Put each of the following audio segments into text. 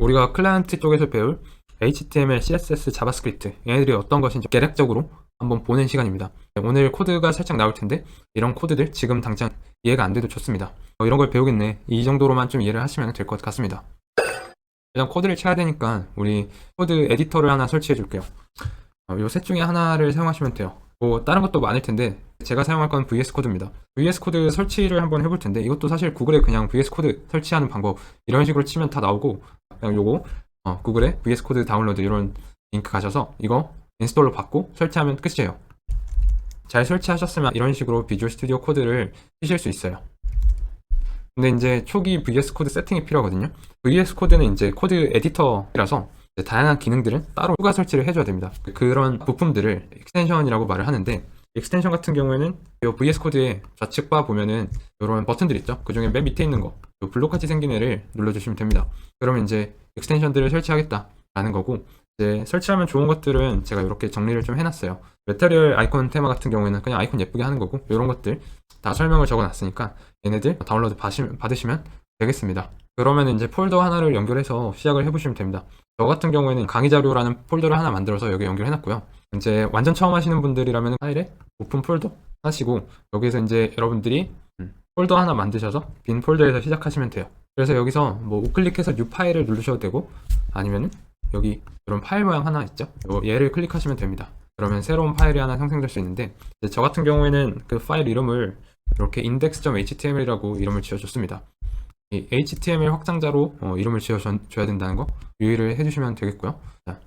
우리가 클라이언트 쪽에서 배울 HTML, CSS, 자바스크립트 얘네들이 어떤 것인지 개략적으로 한번 보는 시간입니다. 오늘 코드가 살짝 나올 텐데 이런 코드들 지금 당장 이해가 안 돼도 좋습니다. 이런 걸 배우겠네, 이 정도로만 좀 이해를 하시면 될 것 같습니다. 일단 코드를 쳐야 되니까 우리 코드 에디터를 하나 설치해 줄게요. 요 셋 중에 하나를 사용하시면 돼요. 뭐 다른 것도 많을 텐데 제가 사용할 건 VS 코드입니다. VS 코드 설치를 한번 해볼 텐데 이것도 사실 구글에 그냥 VS 코드 설치하는 방법 이런 식으로 치면 다 나오고, 그냥 요거 구글에 VS 코드 다운로드 이런 링크 가셔서 이거 인스톨로 받고 설치하면 끝이에요. 잘 설치하셨으면 이런 식으로 비주얼 스튜디오 코드를 쓰실 수 있어요. 근데 이제 초기 VS 코드 세팅이 필요하거든요. VS 코드는 이제 코드 에디터라서 다양한 기능들은 따로 추가 설치를 해줘야 됩니다. 그런 부품들을 익스텐션이라고 말을 하는데, 익스텐션 같은 경우에는 이 VS 코드의 좌측 바 보면은 이런 버튼들 있죠. 그 중에 맨 밑에 있는 거, 블록같이 생긴 애를 눌러주시면 됩니다. 그러면 이제 익스텐션들을 설치하겠다라는 거고, 이제 설치하면 좋은 것들은 제가 이렇게 정리를 좀 해놨어요. 메터리얼 아이콘 테마 같은 경우에는 그냥 아이콘 예쁘게 하는 거고, 이런 것들 다 설명을 적어놨으니까 얘네들 다운로드 받으시면 되겠습니다. 그러면 이제 폴더 하나를 연결해서 시작을 해보시면 됩니다. 저 같은 경우에는 강의 자료라는 폴더를 하나 만들어서 여기 연결해놨고요. 이제 완전 처음 하시는 분들이라면 파일에 오픈 폴더 하시고, 여기에서 이제 여러분들이 폴더 하나 만드셔서 빈 폴더에서 시작하시면 돼요. 그래서 여기서 뭐 우클릭해서 뉴 파일을 누르셔도 되고, 아니면은 여기 이런 파일 모양 하나 있죠. 얘를 클릭하시면 됩니다. 그러면 새로운 파일이 하나 생성될 수 있는데, 저 같은 경우에는 그 파일 이름을 이렇게 index.html이라고 이름을 지어줬습니다. 이 HTML 확장자로 이름을 지어줘야 된다는 거 유의를 해주시면 되겠고요. 자,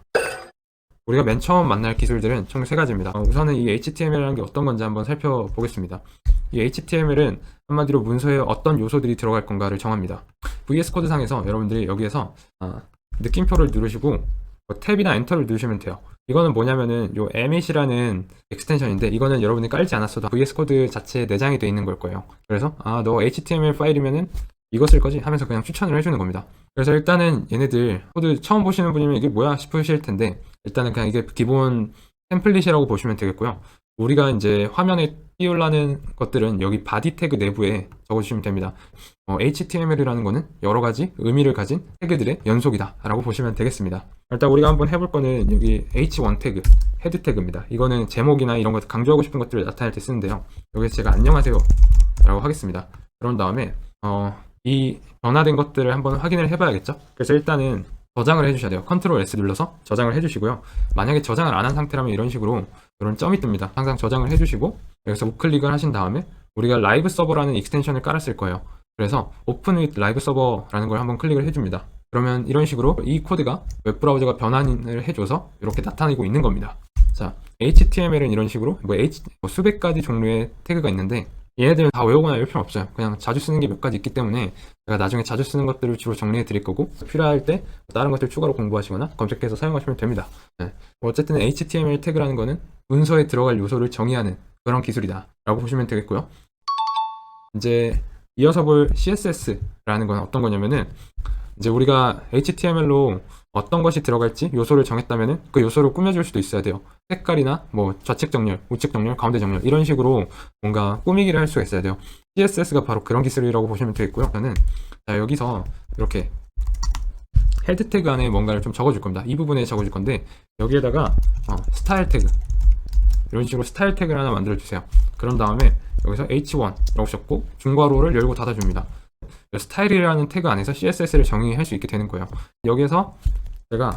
우리가 맨 처음 만날 기술들은 총 3가지입니다. 우선은 이 HTML이라는 게 어떤 건지 한번 살펴보겠습니다. 이 HTML은 한마디로 문서에 어떤 요소들이 들어갈 건가를 정합니다. VS 코드 상에서 여러분들이 여기에서 느낌표를 누르시고 탭이나 엔터를 누르시면 돼요. 이거는 뭐냐면은 요 emit이라는 익스텐션인데, 이거는 여러분이 깔지 않았어도 VS 코드 자체에 내장이 되어 있는 걸 거예요. 그래서 너 HTML 파일이면은 이거 쓸 거지? 하면서 그냥 추천을 해주는 겁니다. 그래서 일단은 얘네들 코드 처음 보시는 분이면 이게 뭐야 싶으실 텐데, 일단은 그냥 이게 기본 템플릿이라고 보시면 되겠고요. 우리가 이제 화면에 띄우려는 것들은 여기 바디 태그 내부에 적어주시면 됩니다. HTML이라는 거는 여러 가지 의미를 가진 태그들의 연속이다 라고 보시면 되겠습니다. 일단 우리가 한번 해볼 거는 여기 H1 태그, 헤드 태그입니다. 이거는 제목이나 이런 것 강조하고 싶은 것들을 나타낼 때 쓰는데요. 여기서 제가 안녕하세요 라고 하겠습니다. 그런 다음에 이 변화된 것들을 한번 확인을 해봐야겠죠. 그래서 일단은 저장을 해주셔야 돼요. 컨트롤 S 눌러서 저장을 해주시고요. 만약에 저장을 안 한 상태라면 이런 식으로 이런 점이 뜹니다. 항상 저장을 해주시고, 여기서 우클릭을 하신 다음에 우리가 라이브 서버라는 익스텐션을 깔았을 거예요. 그래서 오픈 with 라이브 서버라는 걸 한번 클릭을 해줍니다. 그러면 이런 식으로 이 코드가 웹브라우저가 변환을 해줘서 이렇게 나타내고 있는 겁니다. 자, HTML은 이런 식으로 수백 가지 종류의 태그가 있는데, 얘네들은 다 외우거나 이럴 필요 없어요. 그냥 자주 쓰는 게 몇 가지 있기 때문에 제가 나중에 자주 쓰는 것들을 주로 정리해 드릴 거고, 필요할 때 다른 것들 추가로 공부하시거나 검색해서 사용하시면 됩니다. 어쨌든 HTML 태그라는 거는 문서에 들어갈 요소를 정의하는 그런 기술이다 라고 보시면 되겠고요. 이제 이어서 볼 CSS라는 건 어떤 거냐면은, 이제 우리가 HTML로 어떤 것이 들어갈지 요소를 정했다면은 그 요소를 꾸며줄 수도 있어야 돼요. 색깔이나 뭐 좌측 정렬, 우측 정렬, 가운데 정렬 이런 식으로 뭔가 꾸미기를 할 수가 있어야 돼요. CSS가 바로 그런 기술이라고 보시면 되겠고요. 저는 여기서 이렇게 헤드 태그 안에 뭔가를 좀 적어줄 겁니다. 이 부분에 적어줄 건데, 여기에다가 스타일 태그, 이런 식으로 스타일 태그를 하나 만들어 주세요. 그런 다음에 여기서 H1 라고 적고 중괄호를 열고 닫아줍니다. 스타일이라는 태그 안에서 CSS를 정의할 수 있게 되는 거예요. 여기에서 제가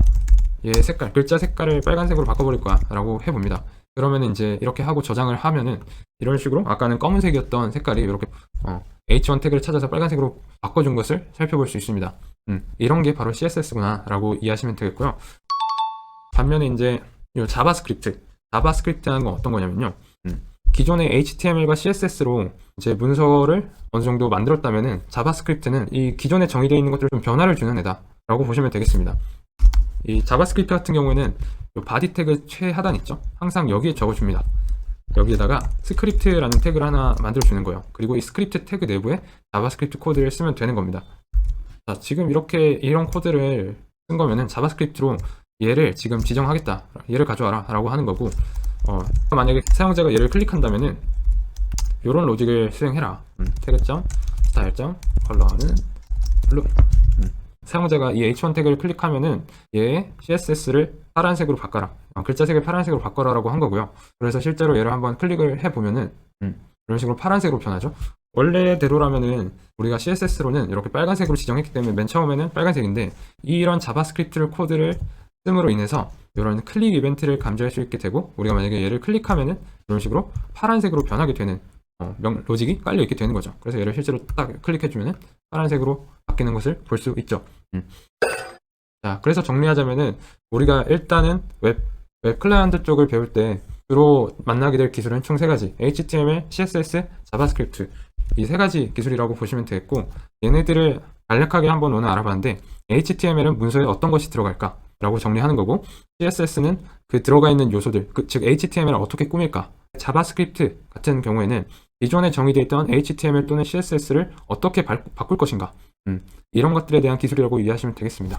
얘 색깔, 글자 색깔을 빨간색으로 바꿔버릴 거야 라고 해봅니다. 그러면 이제 이렇게 하고 저장을 하면은 이런 식으로 아까는 검은색이었던 색깔이 이렇게 H1 태그를 찾아서 빨간색으로 바꿔준 것을 살펴볼 수 있습니다. 이런 게 바로 CSS구나 라고 이해하시면 되겠고요. 반면에 이제 이 자바스크립트라는 건 어떤 거냐면요, 기존의 HTML과 CSS로 이제 문서를 어느 정도 만들었다면은 자바스크립트는 이 기존에 정의되어 있는 것들을 좀 변화를 주는 애다 라고 보시면 되겠습니다. 이 자바스크립트 같은 경우에는 이 바디 태그 최하단 있죠? 항상 여기에 적어줍니다. 여기에다가 스크립트라는 태그를 하나 만들어주는 거예요. 그리고 이 스크립트 태그 내부에 자바스크립트 코드를 쓰면 되는 겁니다. 자, 지금 이런 코드를 쓴 거면은 자바스크립트로 얘를 지금 지정하겠다, 얘를 가져와라 라고 하는 거고, 만약에 사용자가 얘를 클릭한다면은 이런 로직을 수행해라. 태그점 스타일점 컬러는 블루. 사용자가 이 H1 태그를 클릭하면은 얘의 CSS를 파란색으로 바꿔라. 글자색을 파란색으로 바꿔라라고 한 거고요. 그래서 실제로 얘를 한번 클릭을 해보면은 이런 식으로 파란색으로 변하죠. 원래대로라면은 우리가 CSS로는 이렇게 빨간색으로 지정했기 때문에 맨 처음에는 빨간색인데 이런 자바스크립트 코드를 씀으로 인해서 이런 클릭 이벤트를 감지할 수 있게 되고 우리가 만약에 얘를 클릭하면은 이런 식으로 파란색으로 변하게 되는 로직이 깔려 있게 되는 거죠. 그래서 얘를 실제로 딱 클릭해주면은 파란색으로 바뀌는 것을 볼 수 있죠. 자, 그래서 정리하자면은 우리가 일단은 웹 클라이언트 쪽을 배울 때 주로 만나게 될 기술은 총 3가지. HTML, CSS, 자바스크립트. 이 3가지 기술이라고 보시면 되겠고 얘네들을 간략하게 한번 오늘 알아봤는데 HTML은 문서에 어떤 것이 들어갈까? 라고 정리하는 거고 CSS는 그 들어가 있는 요소들, 즉 HTML을 어떻게 꾸밀까? 자바스크립트 같은 경우에는 기존에 정의되어 있던 HTML 또는 CSS를 어떻게 바꿀 것인가? 이런 것들에 대한 기술이라고 이해하시면 되겠습니다.